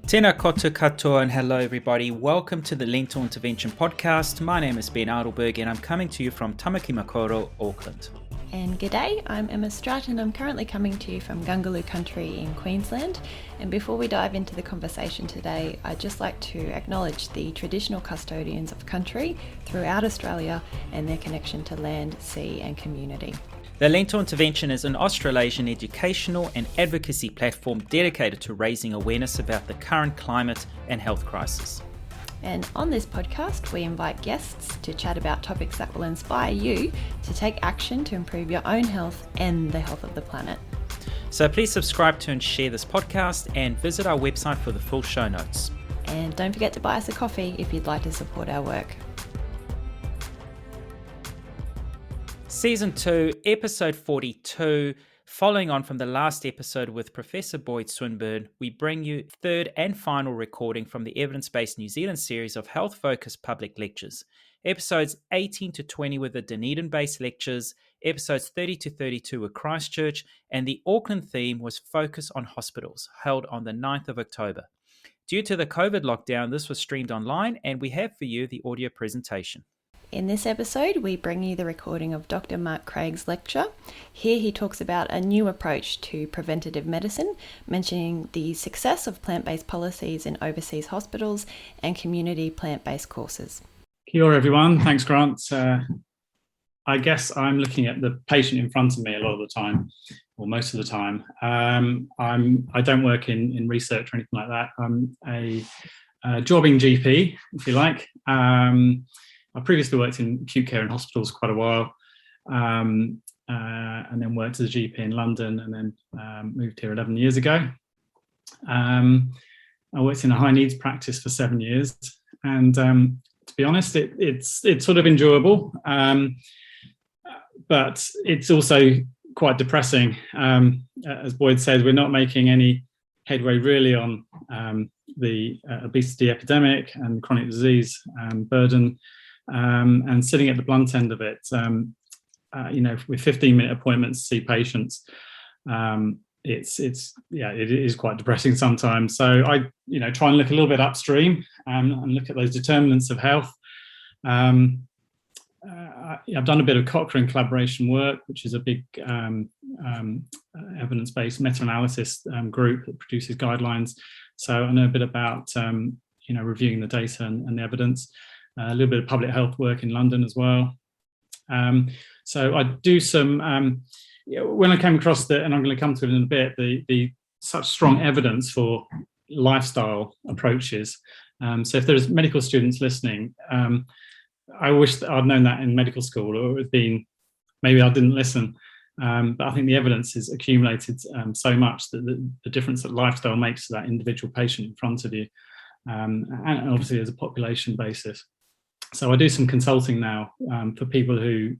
Tēnā koutou katoa and hello everybody. Welcome to the Lentil Intervention Podcast. My name is Ben Adelberg and I'm coming to you from Tamaki Makaurau, Auckland. And g'day, I'm Emma Strutt and I'm currently coming to you from Gungaloo Country in Queensland. And before we dive into the conversation today, I'd just like to acknowledge the traditional custodians of country throughout Australia and their connection to land, sea and community. The Lentil Intervention is an Australasian educational and advocacy platform dedicated to raising awareness about the current climate and health crisis. And on this podcast, we invite guests to chat about topics that will inspire you to take action to improve your own health and the health of the planet. So please subscribe to and share this podcast and visit our website for the full show notes. And don't forget to buy us a coffee if you'd like to support our work. Season 2, Episode 42. Following on from the last episode with Professor Boyd Swinburne, we bring you third and final recording from the evidence-based New Zealand series of health-focused public lectures. Episodes 18 to 20 were the Dunedin-based lectures, episodes 30 to 32 were Christchurch, and the Auckland theme was Focus on Hospitals, held on the 9th of October. Due to the COVID lockdown, this was streamed online, and we have for you the audio presentation. In this episode, we bring you the recording of Dr. Mark Craig's lecture. Here he talks about a new approach to preventative medicine, mentioning the success of plant-based policies in overseas hospitals and community plant-based courses. Kia ora, everyone. Thanks, Grant. I guess I'm looking at the patient in front of me a lot of the time, or most of the time. I don't work in research or anything like that. I'm a jobbing GP, if you like. I previously worked in acute care in hospitals quite a while, and then worked as a GP in London, and then moved here 11 years ago. I worked in a high needs practice for 7 years, and to be honest, it's sort of enjoyable, but it's also quite depressing. As Boyd said, we're not making any headway really on the obesity epidemic and chronic disease burden. And sitting at the blunt end of it, with 15-minute appointments to see patients, it is quite depressing sometimes. So I, try and look a little bit upstream and look at those determinants of health. I've done a bit of Cochrane collaboration work, which is a big evidence-based meta-analysis group that produces guidelines. So I know a bit about reviewing the data and the evidence. A little bit of public health work in London as well. So I do some, when I came across and I'm going to come to it in a bit, the such strong evidence for lifestyle approaches. So if there's medical students listening, I wish that I'd known that in medical school, or it would have been, maybe I didn't listen. But I think the evidence is accumulated so much that the difference that lifestyle makes to that individual patient in front of you, and obviously as a population basis. So I do some consulting now for people who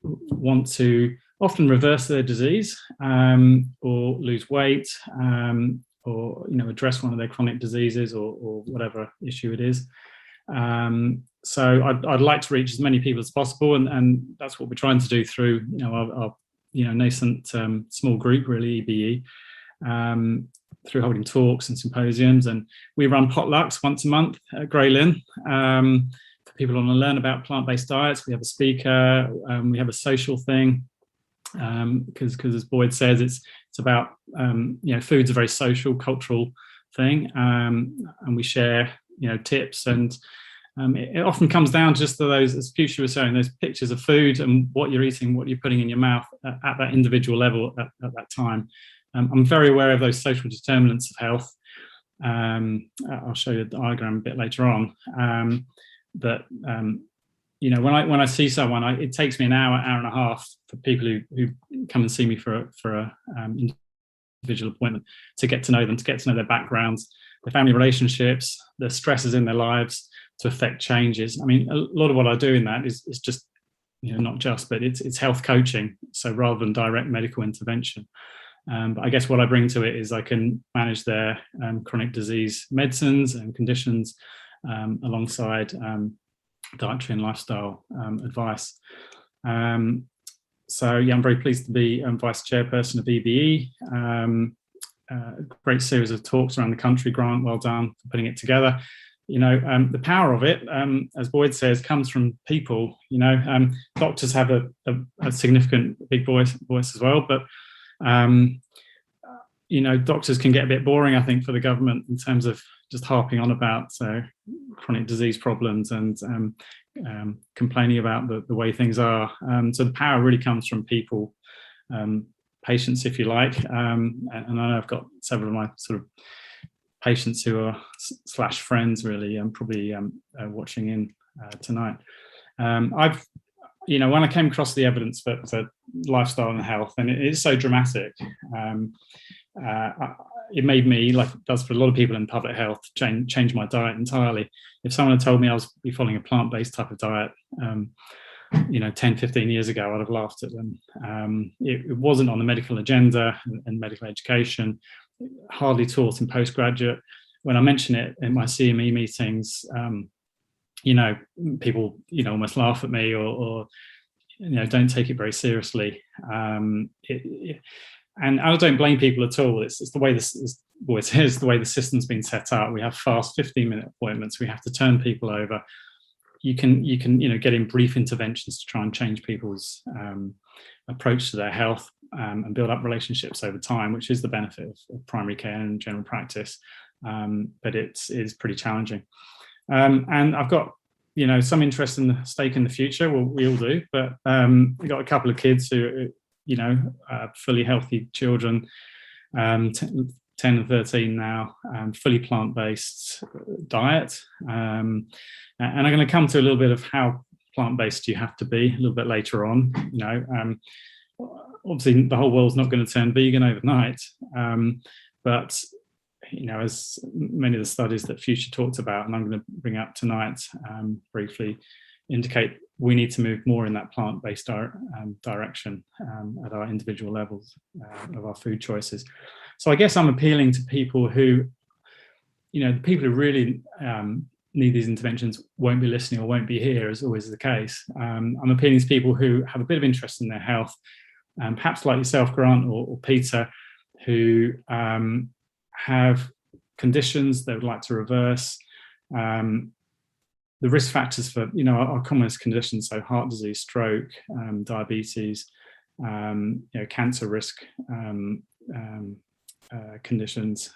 want to often reverse their disease or lose weight or address one of their chronic diseases or whatever issue it is. So I'd like to reach as many people as possible, and that's what we're trying to do through our nascent small group, really, EBE. Through holding talks and symposiums, and we run potlucks once a month at Grey Lynn for people who want to learn about plant-based diets. We have a speaker, we have a social thing, because as Boyd says, it's about food's a very social, cultural thing, and we share tips, and it often comes down just to those, as Fuchsia was saying, those pictures of food and what you're eating, what you're putting in your mouth at that individual level at that time. I'm very aware of those social determinants of health. I'll show you the diagram a bit later on. When I see someone, it takes me an hour and a half for people who come and see me for a individual appointment to get to know them, to get to know their backgrounds, their family relationships, the stresses in their lives, to affect changes. I mean, a lot of what I do in that is just, not just, but it's health coaching. So rather than direct medical intervention. But I guess what I bring to it is I can manage their chronic disease medicines and conditions alongside dietary and lifestyle advice. So I'm very pleased to be vice chairperson of EBE. great series of talks around the country. Grant, well done for putting it together. The power of it, as Boyd says, comes from people. Doctors have a significant big voice as well, but doctors can get a bit boring, I think, for the government in terms of just harping on about chronic disease problems and complaining about the way things are. So the power really comes from people, patients, if you like. And I know I've got several of my sort of patients who are / friends really, probably watching in tonight. When I came across the evidence for lifestyle and health, and it is so dramatic, it made me, like it does for a lot of people in public health, change my diet entirely. If someone had told me I was be following a plant-based type of diet, 10, 15 years ago, I'd have laughed at them. It wasn't on the medical agenda and medical education, hardly taught in postgraduate. When I mention it in my CME meetings, people, almost laugh at me or don't take it very seriously. And I don't blame people at all. It's the way the way the system's been set up. We have fast 15-minute appointments. We have to turn people over. You can get in brief interventions to try and change people's approach to their health and build up relationships over time, which is the benefit of primary care and general practice. But it is pretty challenging. And I've got some interest in the stake in the future. Well, we all do, but we've got a couple of kids who fully healthy children, 10 and 13 now, fully plant-based diet. And I'm going to come to a little bit of how plant-based you have to be a little bit later on. Obviously the whole world's not going to turn vegan overnight, but as many of the studies that Fuchsia talked about, and I'm going to bring up tonight briefly, indicate we need to move more in that plant-based direction at our individual levels of our food choices. So I guess I'm appealing to people who, the people who really need these interventions won't be listening or won't be here, as always the case. I'm appealing to people who have a bit of interest in their health, perhaps like yourself, Grant, or Peter, who have conditions they would like to reverse. The risk factors for, our commonest conditions, so heart disease, stroke, diabetes, cancer risk conditions.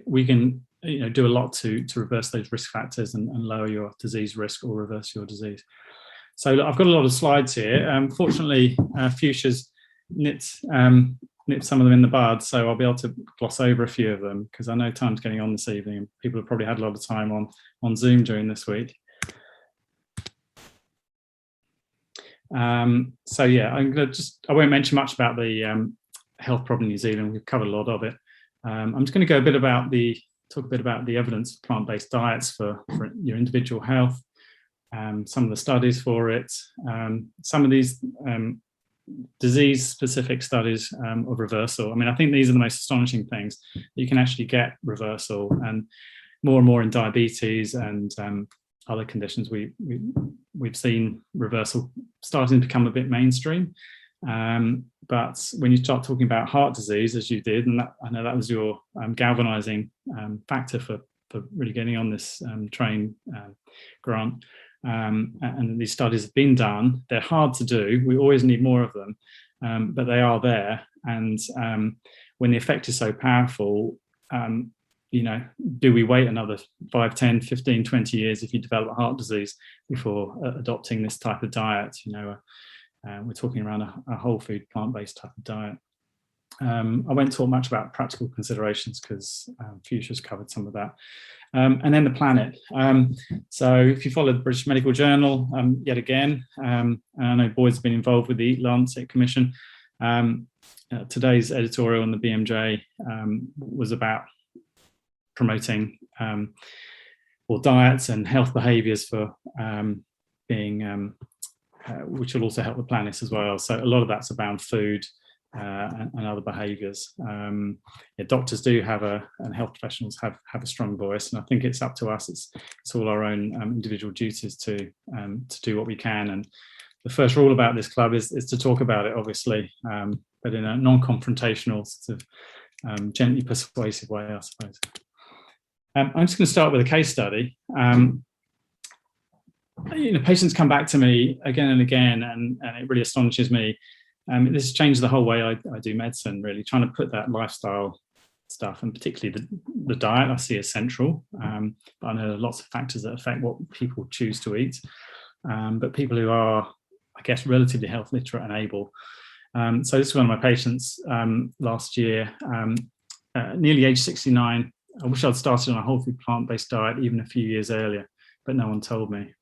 We can, do a lot to reverse those risk factors and lower your disease risk or reverse your disease. So I've got a lot of slides here. Fortunately, Fuchsia's nipped some of them in the bud, so I'll be able to gloss over a few of them because I know time's getting on this evening and people have probably had a lot of time on Zoom during this week. So yeah, I won't mention much about the health problem in New Zealand. We've covered a lot of it. I'm just going to go talk a bit about the evidence of plant-based diets for your individual health, some of the studies for it, some of these disease-specific studies of reversal. I mean, I think these are the most astonishing things. You can actually get reversal, and more in diabetes and other conditions. We've seen reversal starting to become a bit mainstream. But when you start talking about heart disease, as you did, and I know that was your galvanizing factor for really getting on this train, Grant. And these studies have been done. They're hard to do. We always need more of them, but they are there. And when the effect is so powerful, do we wait another 5, 10, 15, 20 years if you develop heart disease before adopting this type of diet? We're talking around a whole food, plant-based type of diet. I won't talk much about practical considerations because Fuchsia's covered some of that. And then the planet. So if you follow the British Medical Journal, yet again, and I know Boyd's been involved with the Eat Lancet Commission. Today's editorial in the BMJ was about promoting diets and health behaviours for being, which will also help the planet as well. So a lot of that's about food and other behaviours. Doctors do have and health professionals have a strong voice, and I think it's up to us. It's all our own individual duties to do what we can. And the first rule about this club is to talk about it, obviously, but in a non-confrontational sort of gently persuasive way, I suppose. I'm just going to start with a case study. Patients come back to me again and again, and it really astonishes me. This has changed the whole way I do medicine, really, trying to put that lifestyle stuff, and particularly the diet, I see as central. But I know there are lots of factors that affect what people choose to eat. But people who are, I guess, relatively health literate and able. So this is one of my patients last year, nearly age 69. I wish I'd started on a whole food plant-based diet even a few years earlier, but no one told me.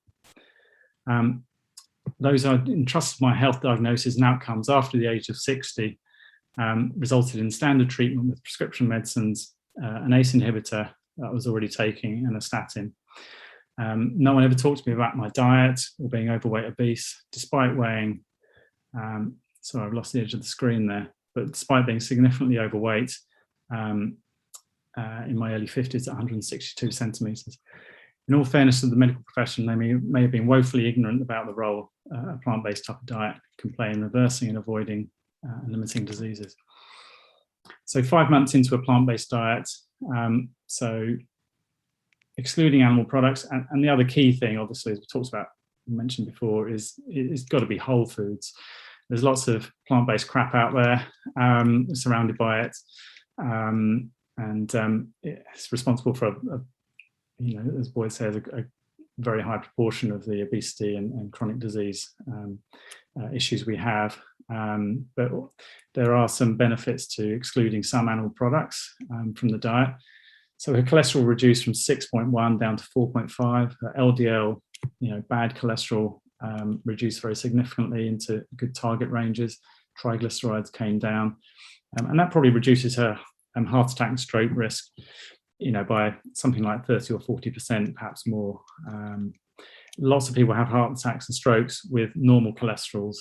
Those are entrusted my health diagnosis and outcomes after the age of 60 resulted in standard treatment with prescription medicines, an ACE inhibitor that I was already taking, and a statin. No one ever talked to me about my diet or being overweight, obese, despite weighing, sorry, I've lost the edge of the screen there, but despite being significantly overweight in my early 50s at 162 centimetres. In all fairness to the medical profession, they may have been woefully ignorant about the role a plant-based type of diet can play in reversing and avoiding and limiting diseases. So 5 months into a plant-based diet, so excluding animal products, and the other key thing, obviously, as we mentioned before, is it's got to be whole foods. There's lots of plant-based crap out there surrounded by it, and it's responsible for as Boyd says, a very high proportion of the obesity and chronic disease issues we have. But there are some benefits to excluding some animal products from the diet. So her cholesterol reduced from 6.1 down to 4.5. Her LDL, bad cholesterol, reduced very significantly into good target ranges. Triglycerides came down, and that probably reduces her heart attack and stroke risk, by something like 30 or 40%, perhaps more. Lots of people have heart attacks and strokes with normal cholesterols,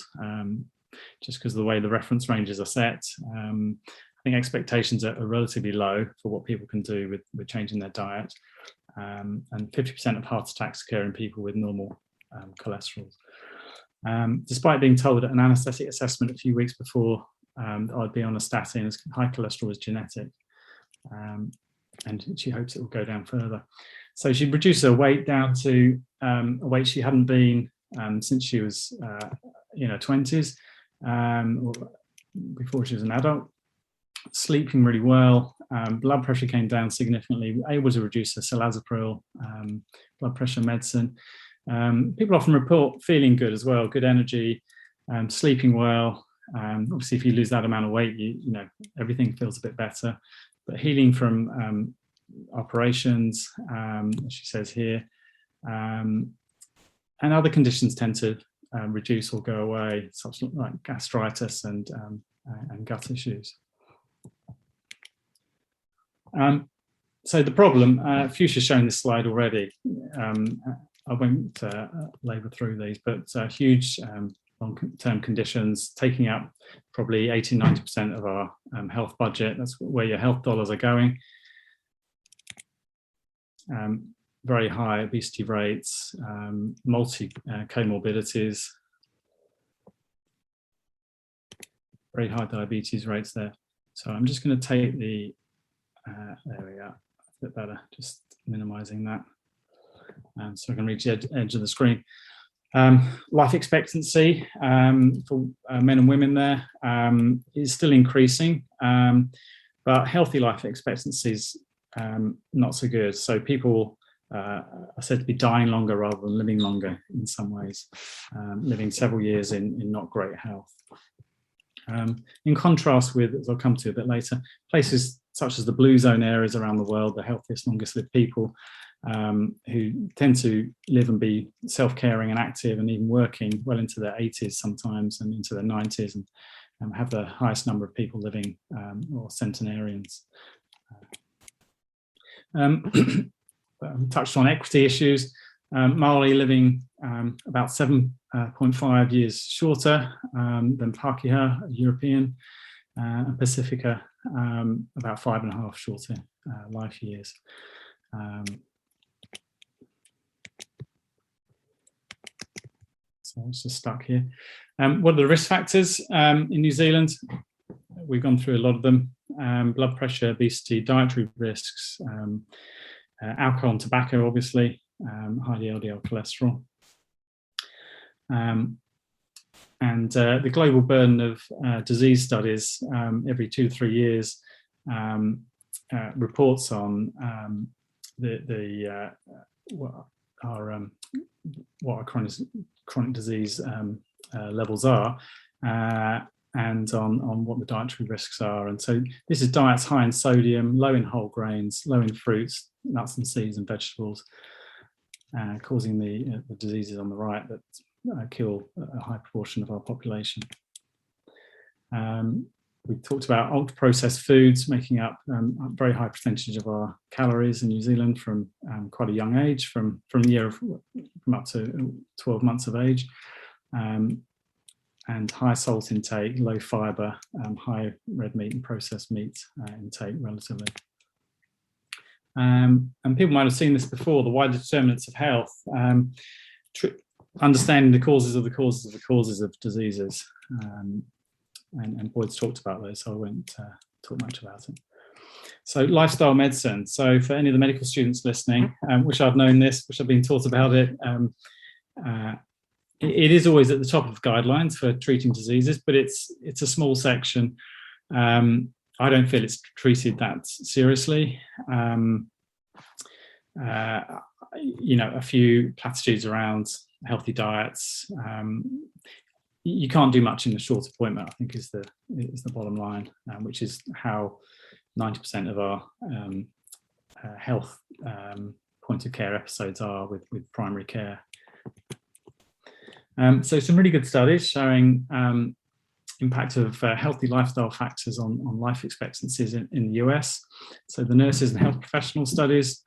just because of the way the reference ranges are set. I think expectations are relatively low for what people can do with changing their diet. And 50% of heart attacks occur in people with normal cholesterols. Despite being told at an anaesthetic assessment a few weeks before I'd be on a statin, as high cholesterol is genetic. And she hopes it will go down further. So she reduced her weight down to a weight she hadn't been since she was 20s, or before she was an adult. Sleeping really well, blood pressure came down significantly, able to reduce her cilazapril, blood pressure medicine. People often report feeling good as well, good energy, sleeping well. Obviously, if you lose that amount of weight, everything feels a bit better. But healing from operations, as she says here, and other conditions tend to reduce or go away, such like gastritis and gut issues. So the problem, Fuchsia's shown this slide already. I won't labour through these, but huge long-term conditions taking up probably 80-90% of our health budget. That's where your health dollars are going. Very high obesity rates, comorbidities, very high diabetes rates there. So I'm just going to take the, there we are, a bit better, just minimising that. So I can reach the edge of the screen. Life expectancy for men and women there is still increasing, but healthy life expectancy is not so good. So people are said to be dying longer rather than living longer in some ways, living several years in not great health. In contrast with, as I'll come to a bit later, places such as the blue zone areas around the world, the healthiest, longest lived people, who tend to live and be self-caring and active and even working well into their 80s sometimes and into their 90s, and have the highest number of people living, or centenarians. Touched on equity issues. Mali living about 7.5 years shorter than Pakeha, European, and Pacifica about 5.5 shorter life years. So it's just stuck here. What are the risk factors in New Zealand? we've gone through a lot of them: blood pressure, obesity, dietary risks, alcohol and tobacco, obviously, high LDL cholesterol. And the global burden of disease studies every 2 to 3 years reports on what our chronic disease levels are, and on what the dietary risks are. And so this is diets high in sodium, low in whole grains, low in fruits, nuts and seeds and vegetables, causing the diseases on the right that kill a high proportion of our population. We talked about ultra-processed foods making up a very high percentage of our calories in New Zealand from quite a young age, from up to 12 months of age, and high salt intake, low fibre, high red meat and processed meat intake relatively. And people might have seen this before, the wider determinants of health, understanding the causes of the causes of the causes of diseases. And Boyd's talked about those, so I won't talk much about it. So lifestyle medicine. So for any of the medical students listening, wish I've known this, wish I've been taught about it. It is always at the top of guidelines for treating diseases, but it's a small section. I don't feel it's treated that seriously. A few platitudes around healthy diets. You can't do much in a short appointment, I think is the bottom line, which is how 90% of our health point of care episodes are with primary care. So some really good studies showing impact of healthy lifestyle factors on life expectancies in the US. So the nurses and health professional studies,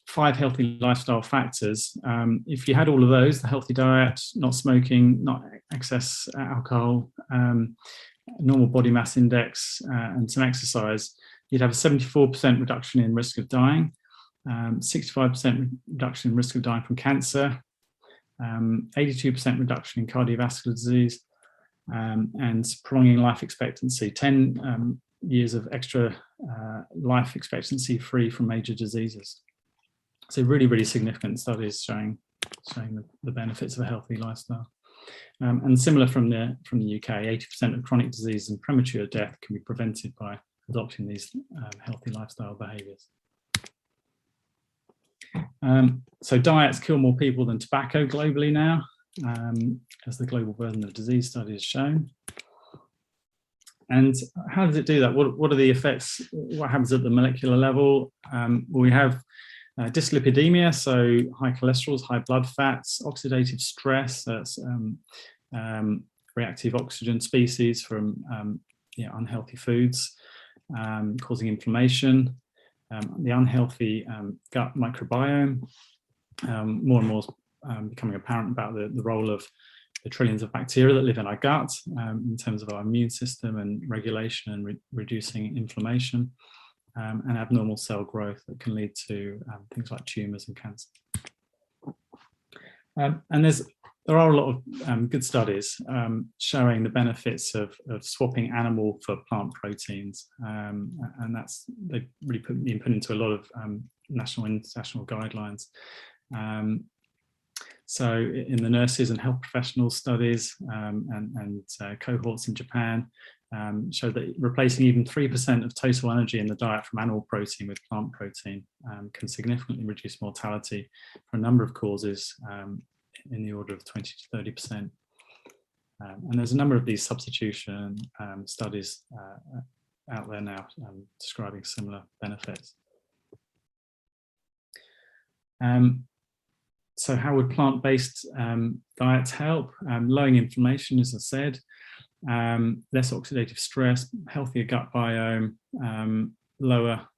5 healthy lifestyle factors. If you had all of those, the healthy diet, not smoking, not excess alcohol, normal body mass index, and some exercise, you'd have a 74% reduction in risk of dying, 65% reduction in risk of dying from cancer, 82% reduction in cardiovascular disease, and prolonging life expectancy, 10 years of extra life expectancy free from major diseases. So really, really significant studies showing the benefits of a healthy lifestyle. And similar from the UK, 80% of chronic disease and premature death can be prevented by adopting these healthy lifestyle behaviours. So diets kill more people than tobacco globally now, as the global burden of disease study has shown. And how does it do that? What are the effects? What happens at the molecular level? We have dyslipidemia, so high cholesterol, high blood fats, oxidative stress, that's reactive oxygen species from unhealthy foods, causing inflammation, the unhealthy gut microbiome, more and more becoming apparent about the role of the trillions of bacteria that live in our gut in terms of our immune system and regulation and reducing inflammation, and abnormal cell growth that can lead to things like tumours and cancer. And there are a lot of good studies showing the benefits of swapping animal for plant proteins, and they've really been put into a lot of national and international guidelines. So in the nurses and health professionals studies and cohorts in Japan show that replacing even 3% of total energy in the diet from animal protein with plant protein can significantly reduce mortality for a number of causes in the order of 20 to 30%. And there's a number of these substitution studies out there now describing similar benefits. So how would plant-based diets help? Lowering inflammation, as I said, less oxidative stress, healthier gut biome, lower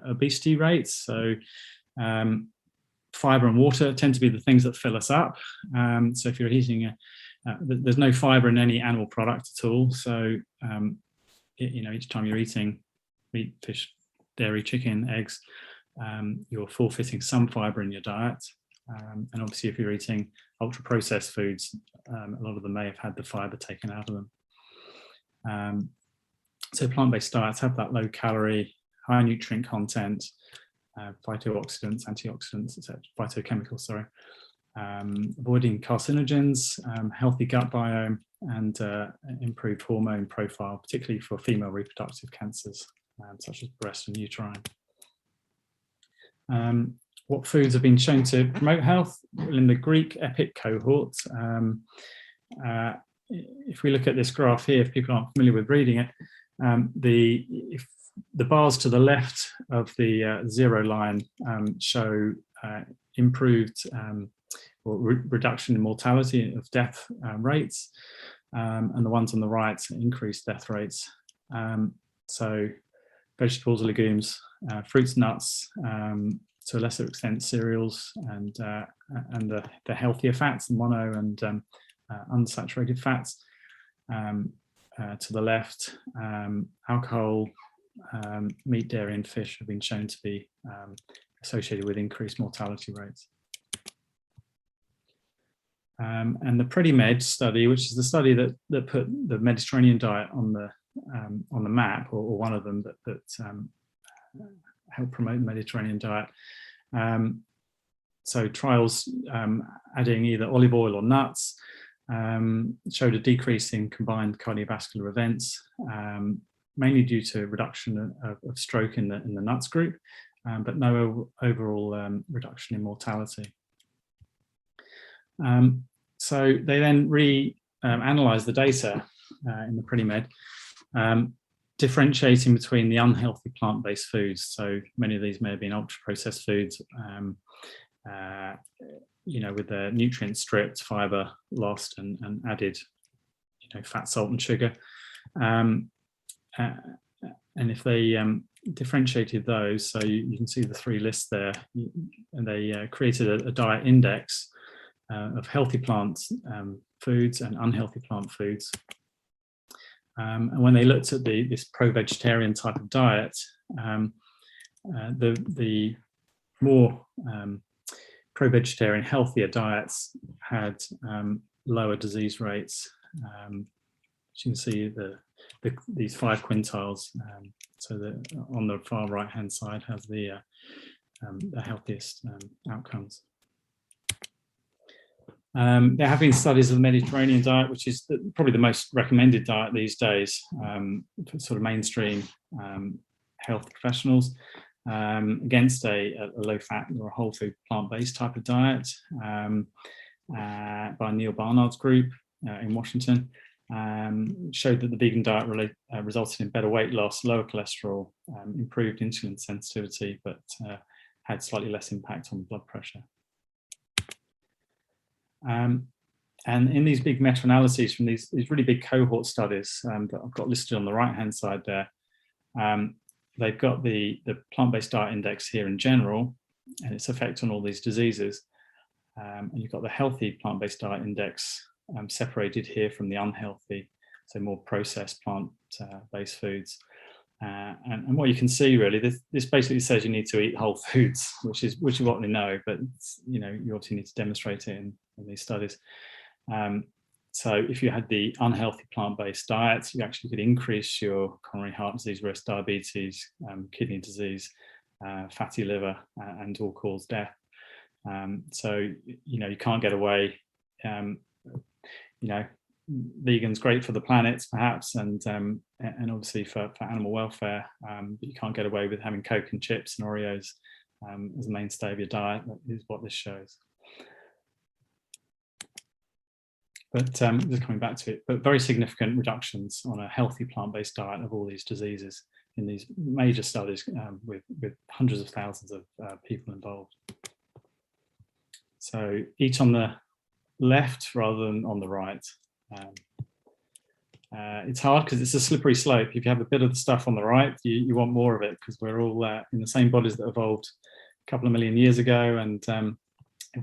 obesity rates. So fibre and water tend to be the things that fill us up. So if you're eating, there's no fibre in any animal product at all. So each time you're eating meat, fish, dairy, chicken, eggs, you're forfeiting some fibre in your diet. And obviously if you're eating ultra processed foods, a lot of them may have had the fibre taken out of them. So plant-based diets have that low calorie, high nutrient content, phytooxidants, antioxidants, etc., phytochemicals, sorry, avoiding carcinogens, healthy gut biome, and improved hormone profile, particularly for female reproductive cancers, such as breast and uterine. What foods have been shown to promote health? Well, in the Greek EPIC cohort, if we look at this graph here, if people aren't familiar with reading it, if the bars to the left of the 0 line show improved or reduction in mortality of death rates, and the ones on the right increased death rates. So vegetables, legumes, fruits, nuts, to a lesser extent cereals, and the healthier fats, mono and unsaturated fats. To the left, alcohol, meat, dairy and fish have been shown to be associated with increased mortality rates. And the Preventative study, which is the study that put the Mediterranean diet on the map, or one of them that helped promote the Mediterranean diet. So trials adding either olive oil or nuts showed a decrease in combined cardiovascular events, mainly due to reduction of stroke in the nuts group, but no overall reduction in mortality. So they then analysed the data in the Preventative, differentiating between the unhealthy plant-based foods. So many of these may have been ultra-processed foods, with the nutrients stripped, fibre lost, and added, fat, salt, and sugar. And if they differentiated those, so you can see the 3 lists there, and they created a diet index of healthy plant foods and unhealthy plant foods. And when they looked at this pro-vegetarian type of diet, the more pro-vegetarian, healthier diets had lower disease rates. As you can see, these 5 quintiles. So on the far right-hand side has the healthiest outcomes. There have been studies of the Mediterranean diet, which is probably the most recommended diet these days for sort of mainstream health professionals, against a low-fat or a whole food plant-based type of diet by Neil Barnard's group in Washington. Showed that the vegan diet resulted in better weight loss, lower cholesterol, improved insulin sensitivity, but had slightly less impact on blood pressure. And in these big meta-analyses from these really big cohort studies that I've got listed on the right-hand side there, they've got the plant-based diet index here in general and its effect on all these diseases. And you've got the healthy plant-based diet index separated here from the unhealthy, so more processed plant-based foods. And what you can see really, this basically says you need to eat whole foods, which is what we know, but you obviously need to demonstrate it in these studies. So if you had the unhealthy plant-based diets, you actually could increase your coronary heart disease risk, diabetes, kidney disease, fatty liver, and all cause death. So you can't get away. Vegan's great for the planet, perhaps, and obviously for animal welfare, but you can't get away with having Coke and chips and Oreos as a mainstay of your diet. That is what this shows. But just coming back to it, but very significant reductions on a healthy plant-based diet of all these diseases in these major studies with hundreds of thousands of people involved. So each on the left rather than on the right. It's hard because it's a slippery slope. If you have a bit of the stuff on the right, you want more of it, because we're all in the same bodies that evolved a couple of million years ago, and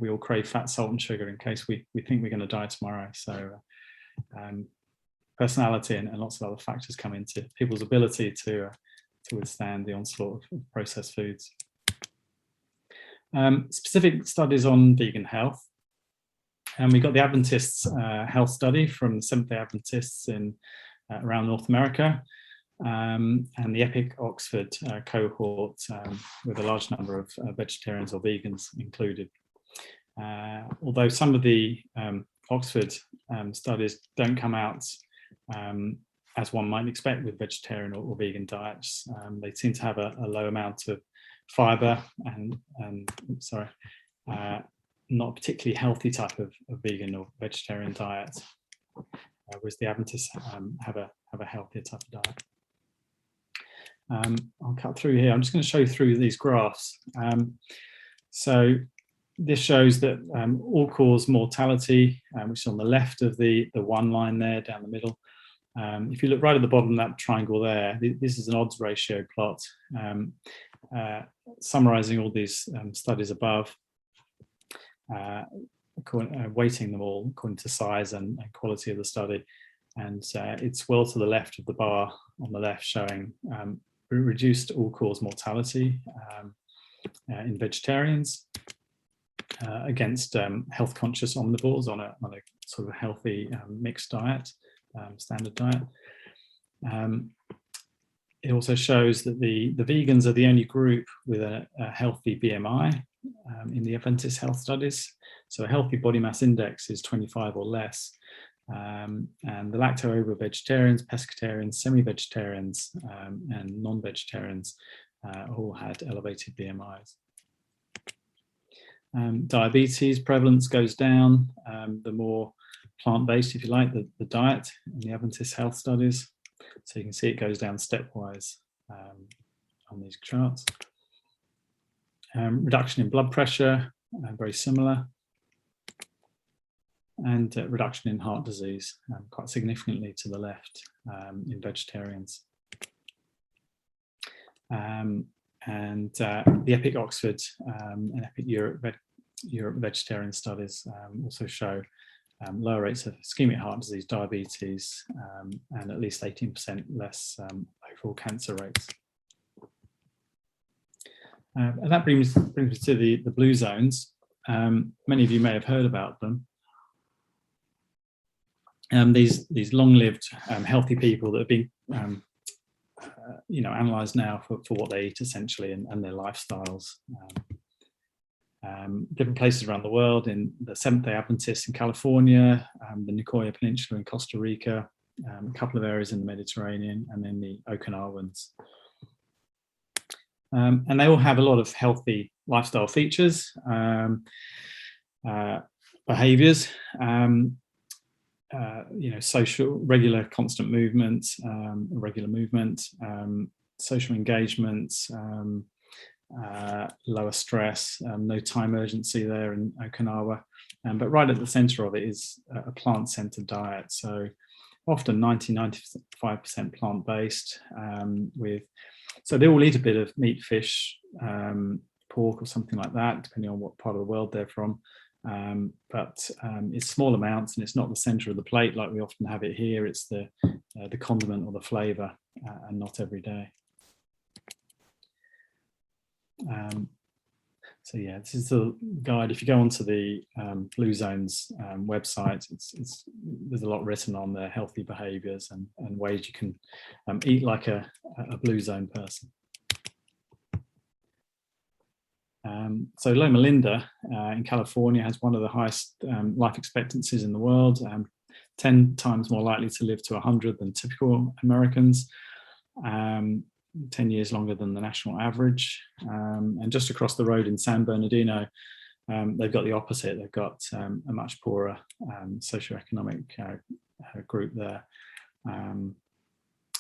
we all crave fat, salt and sugar in case we think we're going to die tomorrow. So personality and lots of other factors come into people's ability to withstand the onslaught of processed foods. Specific studies on vegan health. And we got the Adventists health study from the Seventh-day Adventists in around North America, and the EPIC Oxford cohort with a large number of vegetarians or vegans included. Although some of the Oxford studies don't come out as one might expect with vegetarian or vegan diets. They seem to have a low amount of fibre and not a particularly healthy type of vegan or vegetarian diet, whereas the Adventists have a healthier type of diet. I'll cut through here. I'm just going to show you through these graphs. So this shows that all-cause mortality, which is on the left of the one line there down the middle. If you look right at the bottom of that triangle there, this is an odds ratio plot summarizing all these studies above, weighting them all according to size and quality of the study. And it's well to the left of the bar on the left, showing reduced all-cause mortality in vegetarians against health-conscious omnivores on a sort of healthy mixed diet, standard diet. It also shows that the vegans are the only group with a healthy BMI in the Adventist health studies. So a healthy body mass index is 25 or less. And the lacto-ovo vegetarians, pescatarians, semi-vegetarians, and non-vegetarians all had elevated BMIs. Diabetes prevalence goes down the more plant-based, if you like, the diet in the Adventist health studies. So you can see it goes down stepwise on these charts. Reduction in blood pressure, very similar. And reduction in heart disease, quite significantly to the left in vegetarians. And the EPIC Oxford and EPIC Europe vegetarian studies also show lower rates of ischemic heart disease, diabetes, and at least 18% less overall cancer rates. And that brings me to the blue zones. Many of you may have heard about them. These long-lived, healthy people that have been, analysed now for what they eat essentially and their lifestyles. Different places around the world, in the Seventh-day Adventists in California, the Nicoya Peninsula in Costa Rica, a couple of areas in the Mediterranean, and then the Okinawans. And they all have a lot of healthy lifestyle features, behaviours, social, regular, constant movement, social engagement, lower stress, no time urgency there in Okinawa. But right at the centre of it is a plant-centred diet. So often 90–95% plant-based so they all eat a bit of meat, fish, pork or something like that, depending on what part of the world they're from. But it's small amounts, and it's not the centre of the plate like we often have it here. It's the condiment or the flavour, and not every day. So yeah, this is the guide. If you go onto the Blue Zones website, there's a lot written on their healthy behaviours and ways you can eat like a Blue Zone person. So Loma Linda in California has one of the highest life expectancies in the world, 10 times more likely to live to 100 than typical Americans, 10 years longer than the national average. And just across the road in San Bernardino, they've got the opposite. They've got a much poorer socioeconomic group there,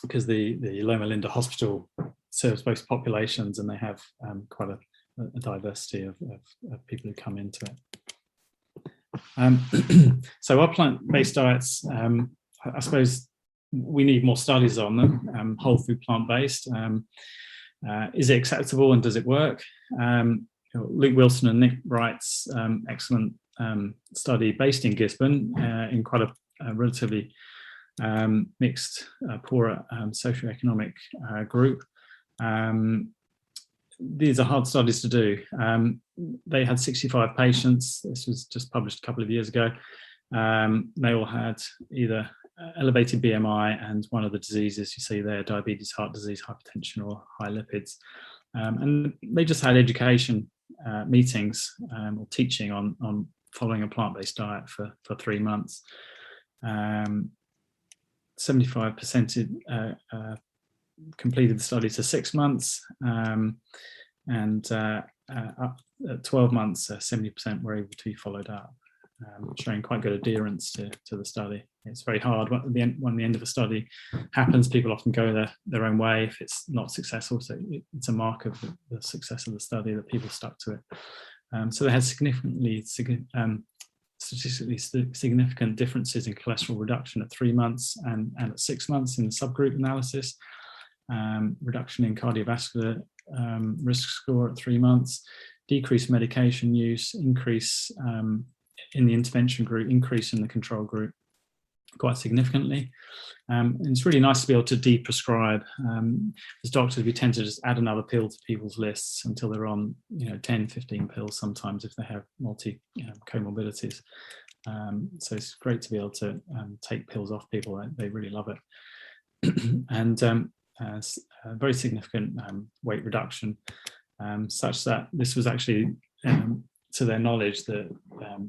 because the Loma Linda Hospital serves both populations, and they have quite a diversity of people who come into it. So our plant-based diets, I suppose we need more studies on them. Whole food plant-based, is it acceptable and does it work? Luke Wilson and Nick Wright's excellent study based in Gisborne in quite a relatively mixed, poorer socioeconomic group. These are hard studies to do. They had 65 patients. This was just published a couple of years ago. They all had either elevated BMI, and one of the diseases you see there, diabetes, heart disease, hypertension, or high lipids. And they just had education meetings or teaching on following a plant-based diet for 3 months. 75% completed the study to 6 months, and up at 12 months, 70% were able to be followed up, showing quite good adherence to the study. It's very hard when the end of a study happens. People often go their own way if it's not successful. So it's a mark of the success of the study that people stuck to it. So they had statistically significant differences in cholesterol reduction at 3 months and at 6 months in the subgroup analysis. Reduction in cardiovascular risk score at 3 months, decreased medication use, increase in the intervention group, increase in the control group quite significantly. And it's really nice to be able to de-prescribe. As doctors, we tend to just add another pill to people's lists until they're on 10, 15 pills sometimes if they have comorbidities. So it's great to be able to take pills off people. They really love it. And very significant weight reduction, such that this was actually, to their knowledge, that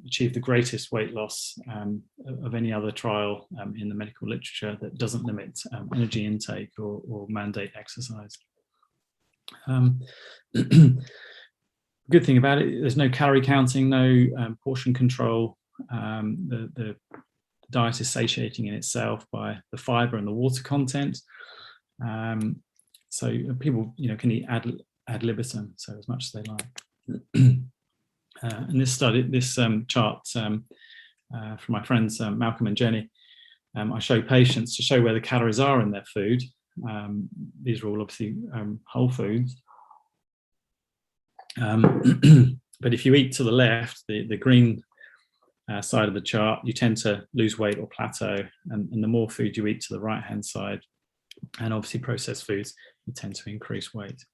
achieved the greatest weight loss of any other trial in the medical literature that doesn't limit energy intake or mandate exercise. Good thing about it, there's no calorie counting, no portion control. The diet is satiating in itself by the fiber and the water content. So people can eat ad libitum, so as much as they like. In this study, this chart from my friends Malcolm and Jenny, I show patients to show where the calories are in their food. These are all obviously whole foods. But if you eat to the left, the green side of the chart, you tend to lose weight or plateau. And the more food you eat to the right-hand side, and obviously processed foods, you tend to increase weight.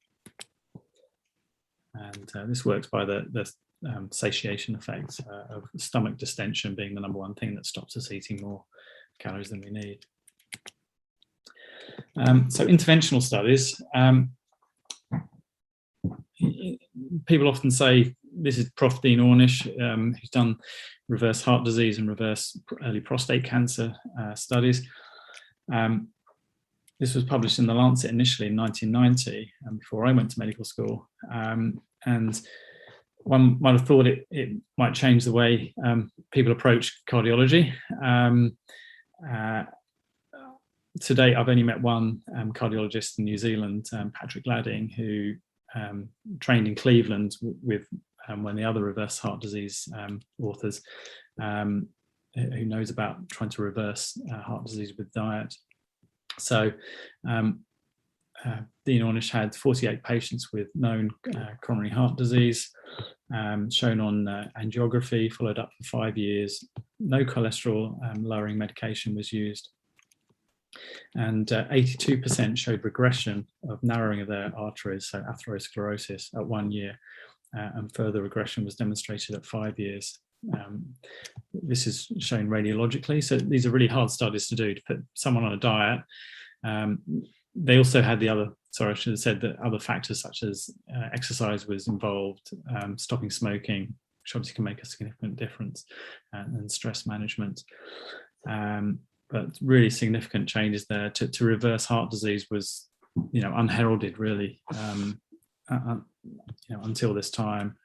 And this works by the satiation effect of stomach distension being the number one thing that stops us eating more calories than we need. So interventional studies, people often say, this is Prof. Dean Ornish, who's done reverse heart disease and reverse early prostate cancer studies. This was published in The Lancet initially in 1990, before I went to medical school. And one might have thought it might change the way people approach cardiology. To date, I've only met one cardiologist in New Zealand, Patrick Ladding, who trained in Cleveland with one of the other reverse heart disease authors, who knows about trying to reverse heart disease with diet. So Dean Ornish had 48 patients with known coronary heart disease, shown on angiography, followed up for 5 years. No cholesterol lowering medication was used. And 82% showed regression of narrowing of their arteries, so atherosclerosis, at 1 year, and further regression was demonstrated at 5 years. This is shown radiologically, so these are really hard studies to do, to put someone on a diet. They also had I should have said that other factors such as exercise was involved, stopping smoking, which obviously can make a significant difference, and stress management. But really significant changes there. To reverse heart disease was, unheralded really, until this time.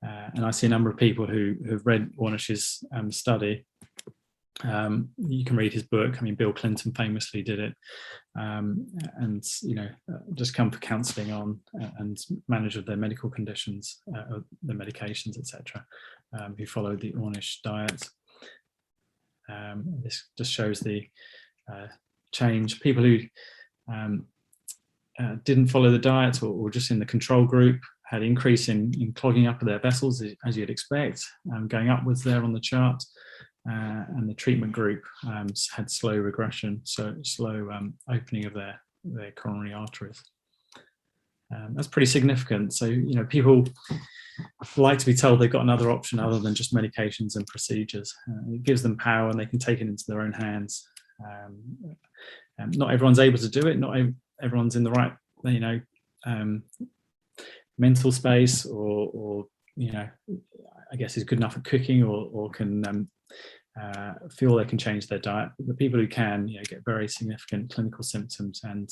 And I see a number of people who've read Ornish's study. You can read his book. I mean, Bill Clinton famously did it, and just come for counselling on and manage their medical conditions, the medications, etc. Who followed the Ornish diet. This just shows the change. People who didn't follow the diet or just in the control group had increase in clogging up of their vessels, as you'd expect, going upwards there on the chart. And the treatment group had slow regression, so slow opening of their coronary arteries. That's pretty significant. So, people like to be told they've got another option other than just medications and procedures. It gives them power and they can take it into their own hands. Not everyone's able to do it. Not everyone's in the right, mental space, or I guess is good enough at cooking, or can feel they can change their diet. But the people who can, get very significant clinical symptoms, and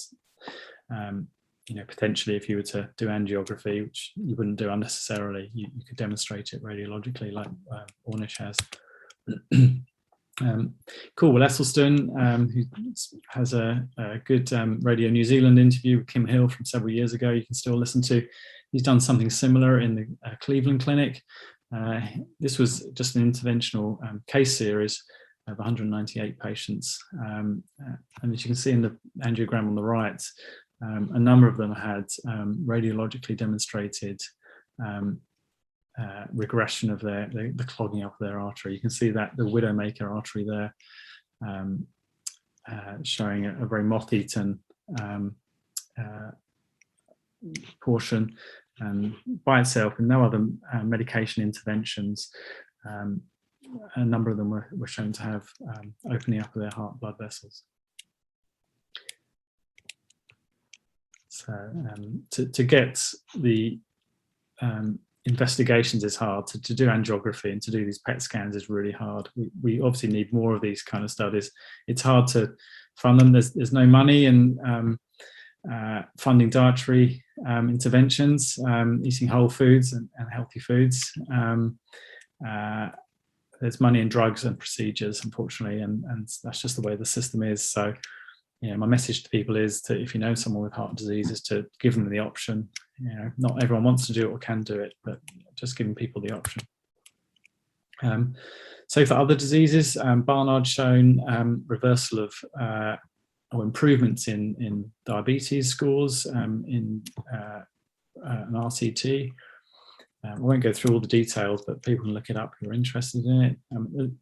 potentially, if you were to do angiography, which you wouldn't do unnecessarily, you could demonstrate it radiologically, like Ornish has. Cool. Well, Esselstyn, who has a good Radio New Zealand interview with Kim Hill from several years ago, you can still listen to. He's done something similar in the Cleveland Clinic. This was just an interventional case series of 198 patients. And as you can see in the angiogram on the right, a number of them had radiologically demonstrated regression of the clogging up of their artery. You can see that the Widowmaker artery there, showing a very moth-eaten portion, and by itself, with no other medication interventions. A number of them were shown to have opening up of their heart blood vessels. So to get the investigations is hard. To do angiography and to do these PET scans is really hard. We obviously need more of these kind of studies. It's hard to fund them. There's no money in funding dietary interventions, eating whole foods and healthy foods. There's money in drugs and procedures, unfortunately, and that's just the way the system is. So, my message to people is to, if you know someone with heart disease, is to give them the option. Not everyone wants to do it or can do it, but just giving people the option. So for other diseases, Barnard's shown reversal of or improvements in diabetes scores in an RCT. I won't go through all the details, but people can look it up who are interested in it.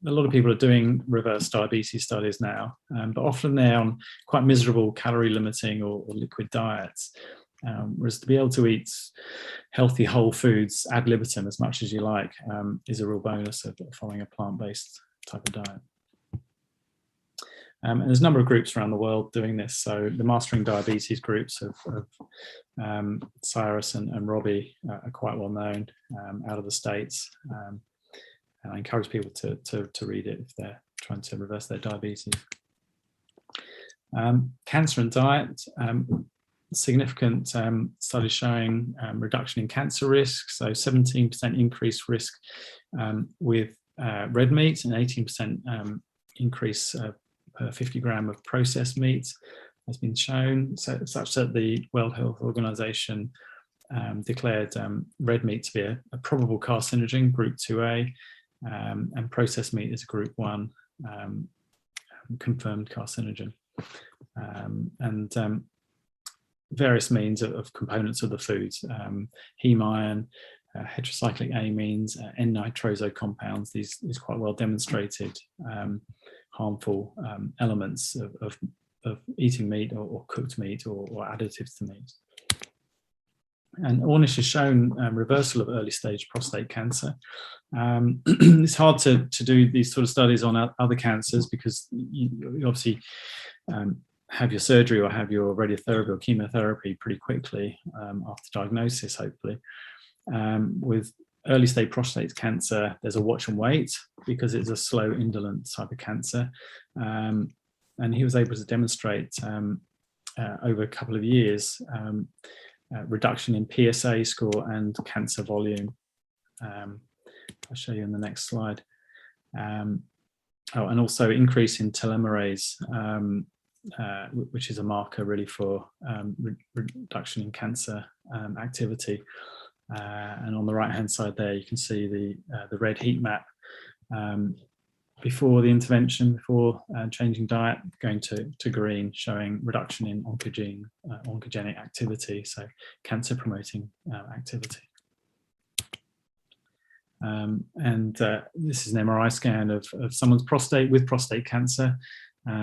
A lot of people are doing reverse diabetes studies now, but often they're on quite miserable calorie limiting or liquid diets. Whereas to be able to eat healthy whole foods ad libitum as much as you like is a real bonus of following a plant-based type of diet. And there's a number of groups around the world doing this. So the Mastering Diabetes groups of Cyrus and Robbie are quite well known out of the States. And I encourage people to read it if they're trying to reverse their diabetes. Cancer and diet. Significant studies showing reduction in cancer risk. So 17% increased risk with red meat, and 18% increase per 50 gram of processed meat has been shown, such that the World Health Organization declared red meat to be a probable carcinogen, group 2A, and processed meat is a group 1 confirmed carcinogen. And various means of components of the foods, heme iron, heterocyclic amines, N-nitroso compounds, these quite well demonstrated harmful elements of eating meat or cooked meat or additives to meat. And Ornish has shown reversal of early stage prostate cancer. It's hard to do these sort of studies on other cancers because you obviously have your surgery or have your radiotherapy or chemotherapy pretty quickly after diagnosis, hopefully. With early stage prostate cancer, there's a watch and wait because it's a slow, indolent type of cancer. And he was able to demonstrate over a couple of years reduction in PSA score and cancer volume. I'll show you in the next slide. And also increase in telomerase, which is a marker really for reduction in cancer activity. And on the right-hand side there, you can see the red heat map before the intervention, before changing diet, going to green, showing reduction in oncogenic activity, so cancer-promoting activity. And this is an MRI scan of someone's prostate with prostate cancer,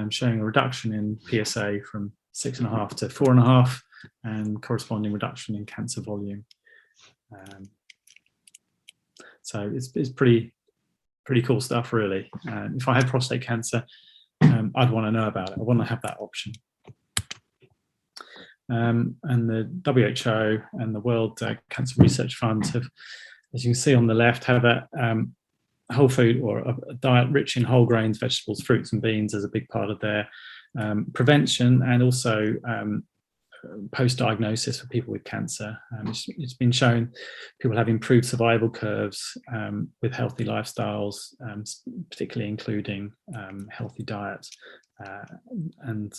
showing a reduction in PSA from 6.5 to 4.5 and corresponding reduction in cancer volume. So it's pretty cool stuff, really. If I had prostate cancer, I'd want to know about it. I want to have that option. And the WHO and the World Cancer Research Fund have, as you can see on the left, have a whole food or a diet rich in whole grains, vegetables, fruits and beans as a big part of their prevention, and also post-diagnosis for people with cancer. It's been shown people have improved survival curves with healthy lifestyles, particularly including healthy diets and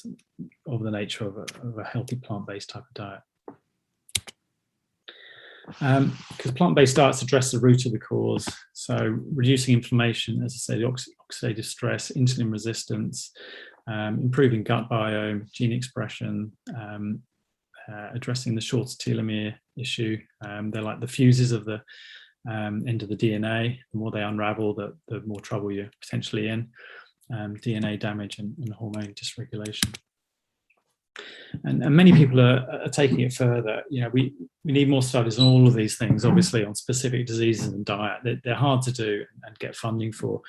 of the nature of a healthy plant-based type of diet. Because plant-based diets address the root of the cause, so reducing inflammation, as I say, the oxidative stress, insulin resistance, improving gut biome, gene expression, addressing the short telomere issue. They're like the fuses of the end of the DNA. The more they unravel, the more trouble you're potentially in. DNA damage and hormone dysregulation. And many people are taking it further. We need more studies on all of these things, obviously, on specific diseases and diet. They're hard to do and get funding for,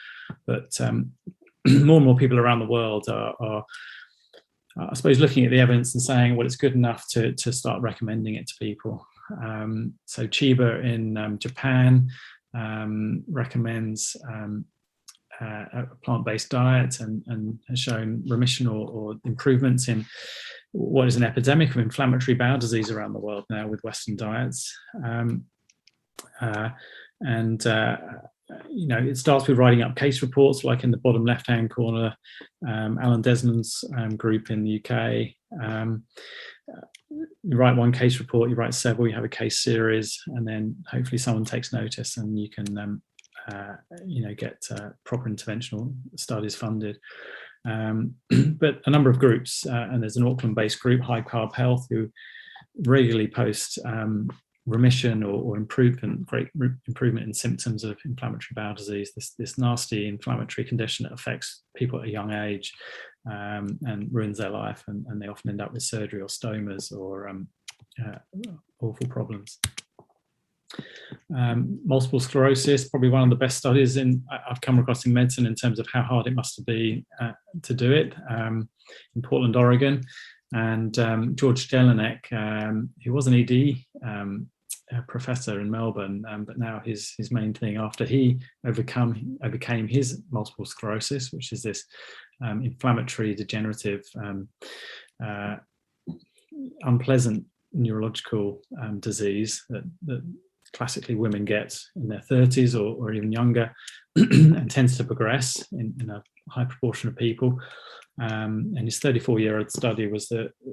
but more and more people around the world are I suppose, looking at the evidence and saying, well, it's good enough to start recommending it to people. So Chiba in Japan recommends a plant-based diet and has shown remission or improvements in what is an epidemic of inflammatory bowel disease around the world now with Western diets. It starts with writing up case reports, like in the bottom left-hand corner, Alan Desmond's group in the UK. You write one case report, you write several, you have a case series, and then hopefully someone takes notice and you can get proper interventional studies funded. But a number of groups, and there's an Auckland-based group, High Carb Health, who regularly post remission or improvement, great improvement in symptoms of inflammatory bowel disease, this nasty inflammatory condition that affects people at a young age and ruins their life, and they often end up with surgery or stomas or awful problems. Multiple sclerosis, probably one of the best studies I've come across in medicine in terms of how hard it must be to do it, in Portland, Oregon. And George Jelinek, who was an ED professor in Melbourne, but now his main thing, after he overcame his multiple sclerosis, which is this inflammatory, degenerative, unpleasant neurological disease that classically women get in their 30s or even younger, and tends to progress in a high proportion of people. And his 34-year-old study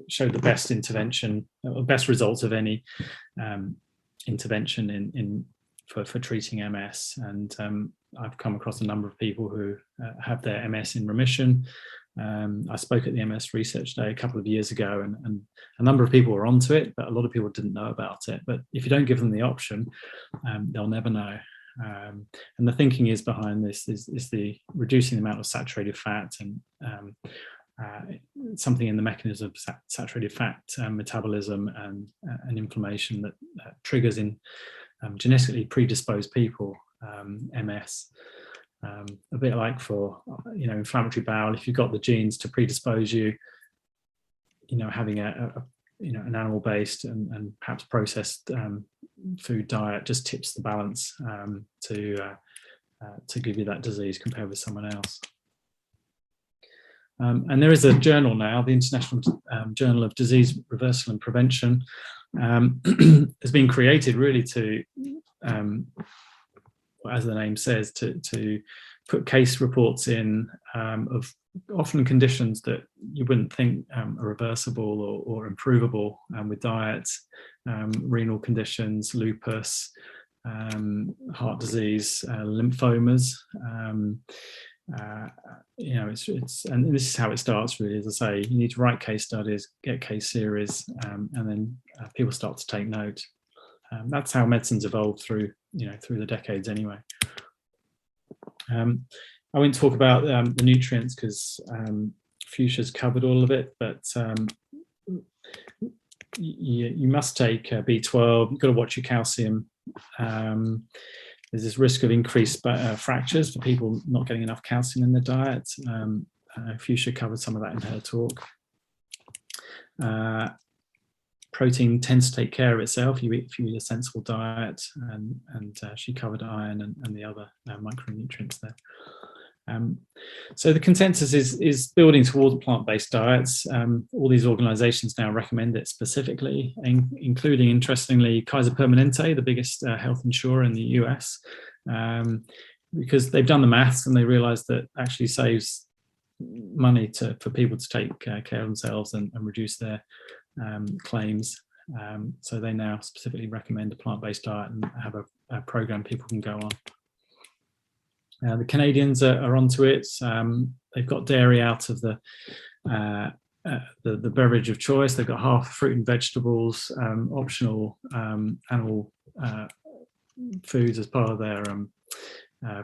showed the best intervention, or best results of any intervention for treating MS. And I've come across a number of people who have their MS in remission. I spoke at the MS Research Day a couple of years ago, and a number of people were onto it, but a lot of people didn't know about it. But if you don't give them the option, they'll never know. And the thinking is behind this is the reducing the amount of saturated fat and something in the mechanism of saturated fat metabolism and inflammation that triggers in genetically predisposed people MS. A bit like for inflammatory bowel, if you've got the genes to predispose you, having an animal-based and perhaps processed food diet just tips the balance to give you that disease compared with someone else. And there is a journal now, the International Journal of Disease Reversal and Prevention, has been created really to, as the name says, to put case reports in of often conditions that you wouldn't think are reversible or improvable with diets, renal conditions, lupus, heart disease, lymphomas. And this is how it starts really. As I say, you need to write case studies, get case series, and then people start to take note. That's how medicine's evolved through the decades anyway. I won't talk about the nutrients because Fuchsia's covered all of it, but you must take B12. You've got to watch your calcium. There's this risk of increased fractures for people not getting enough calcium in their diet. Fuchsia covered some of that in her talk. Protein tends to take care of itself if you eat a sensible diet, and she covered iron and the other micronutrients there. So the consensus is building toward plant-based diets. All these organizations now recommend it specifically, including, interestingly, Kaiser Permanente, the biggest health insurer in the US, because they've done the maths and they realized that actually saves money for people to take care of themselves and reduce their claims. So they now specifically recommend a plant-based diet and have a program people can go on. The Canadians are onto it. They've got dairy out of the beverage of choice. They've got half fruit and vegetables, optional animal foods as part of their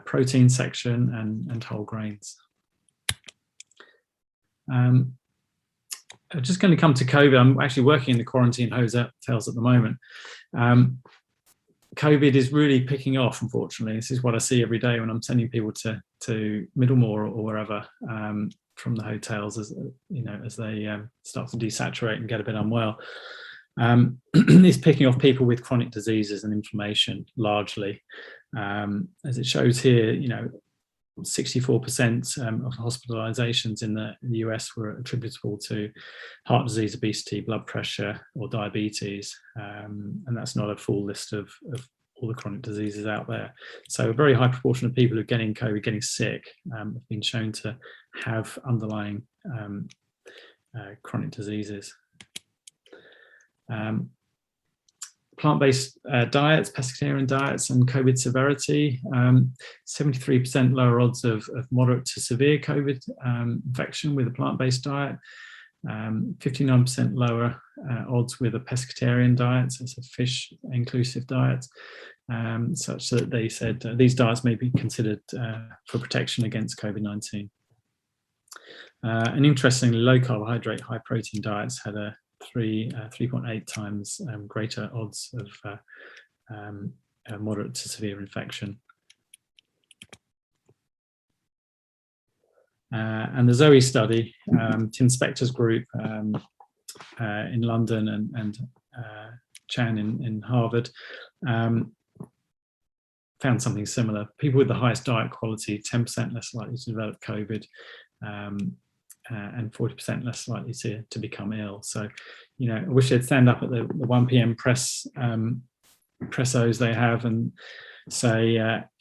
protein section, and whole grains. I'm just going to come to COVID. I'm actually working in the quarantine hotels at the moment. COVID is really picking off, unfortunately. This is what I see every day when I'm sending people to Middlemore or wherever from the hotels, as they start to desaturate and get a bit unwell. It's picking off people with chronic diseases and inflammation largely. As it shows here, 64% of hospitalizations in the US were attributable to heart disease, obesity, blood pressure, or diabetes. And that's not a full list of all the chronic diseases out there. So a very high proportion of people who are getting COVID, getting sick, have been shown to have underlying chronic diseases. Plant-based diets, pescatarian diets, and COVID severity, 73% lower odds of moderate to severe COVID infection with a plant-based diet, 59% lower odds with a pescatarian diet, so it's a fish-inclusive diet, such that they said these diets may be considered for protection against COVID-19. And interestingly, low carbohydrate, high protein diets had a 3.8 times greater odds of moderate to severe infection. And the Zoe study, Tim Spector's group in London and Chan in Harvard, found something similar. People with the highest diet quality, 10% less likely to develop COVID, and 40% less likely to become ill. So, I wish they'd stand up at the 1 p.m. pressos they have and say,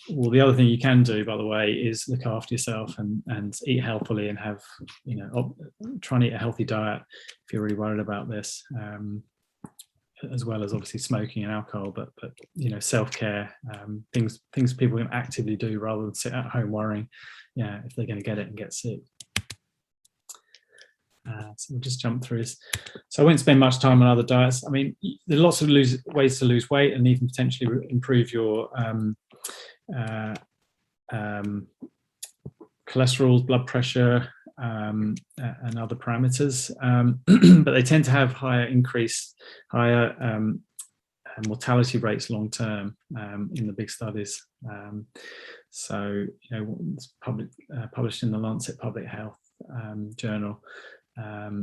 well, the other thing you can do, by the way, is look after yourself and eat healthily and have, try and eat a healthy diet if you're really worried about this, as well as obviously smoking and alcohol, but self-care, things people can actively do rather than sit at home worrying, if they're going to get it and get sick. So we'll just jump through this. So I won't spend much time on other diets. I mean, there are lots of ways to lose weight and even potentially improve your cholesterol, blood pressure, and other parameters. But they tend to have higher mortality rates long term in the big studies. So, it's published in the Lancet Public Health journal.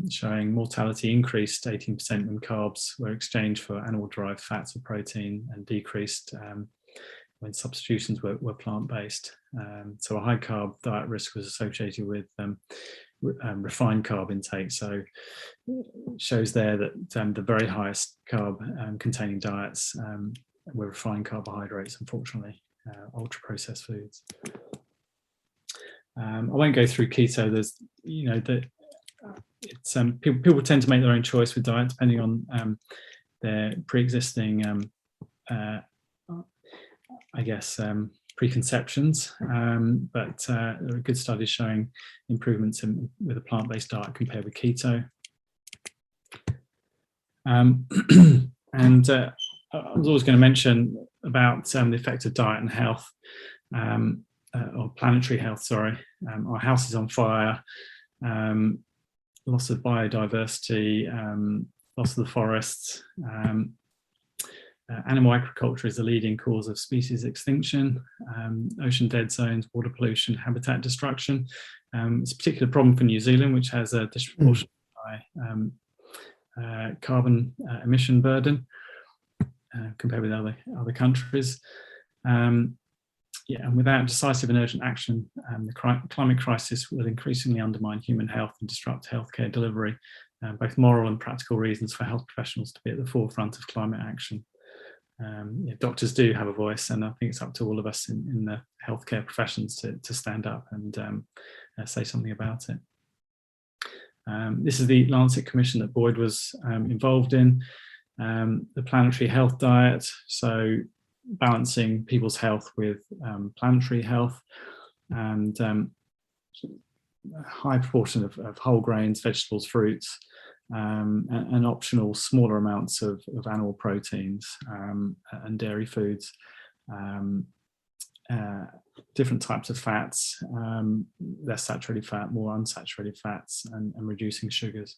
Showing mortality increased 18% when carbs were exchanged for animal-derived fats or protein, and decreased when substitutions were plant-based. So a high carb diet risk was associated with refined carb intake. So it shows there that the very highest carb containing diets were refined carbohydrates, unfortunately, ultra-processed foods. I won't go through keto. There's, it's people tend to make their own choice with diet depending on their pre-existing preconceptions, but there are good studies showing improvements with a plant-based diet compared with keto. And I was always going to mention about the effect of diet and health, or planetary health, sorry. Our house is on fire. Loss of biodiversity, loss of the forests. Animal agriculture is the leading cause of species extinction, ocean dead zones, water pollution, habitat destruction. It's a particular problem for New Zealand, which has a disproportionately high carbon emission burden compared with other countries. And without decisive and urgent action, the climate crisis will increasingly undermine human health and disrupt healthcare delivery, both moral and practical reasons for health professionals to be at the forefront of climate action. Doctors do have a voice, and I think it's up to all of us in the healthcare professions to stand up and say something about it. This is the Lancet Commission that Boyd was involved in, the planetary health diet, so balancing people's health with planetary health, and a high proportion of whole grains, vegetables, fruits, and optional smaller amounts of animal proteins and dairy foods, different types of fats, less saturated fat, more unsaturated fats, and reducing sugars.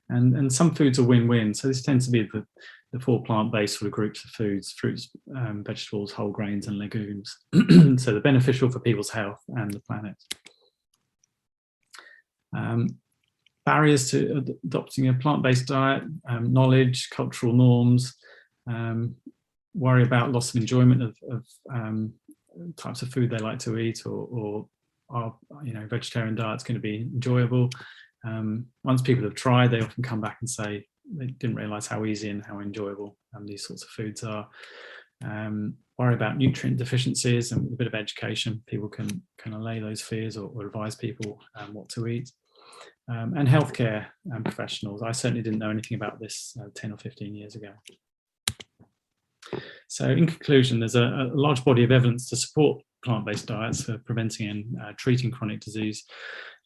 And some foods are win-win. So this tends to be the 4 plant-based sort of groups of foods: fruits, vegetables, whole grains, and legumes. So they're beneficial for people's health and the planet. Barriers to adopting a plant-based diet: knowledge, cultural norms, worry about loss of enjoyment of types of food they like to eat, or are vegetarian diet's going to be enjoyable. Once people have tried, they often come back and say they didn't realise how easy and how enjoyable these sorts of foods are. Worry about nutrient deficiencies, and with a bit of education, people can allay those fears or advise people what to eat. And healthcare professionals. I certainly didn't know anything about this 10 or 15 years ago. So in conclusion, there's a large body of evidence to support plant-based diets for preventing and treating chronic disease.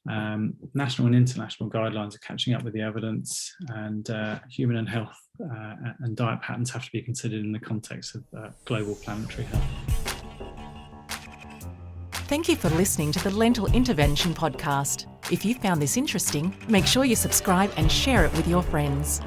National and international guidelines are catching up with the evidence, and human and health and diet patterns have to be considered in the context of global planetary health. Thank you for listening to the Lentil Intervention podcast. If you found this interesting, make sure you subscribe and share it with your friends.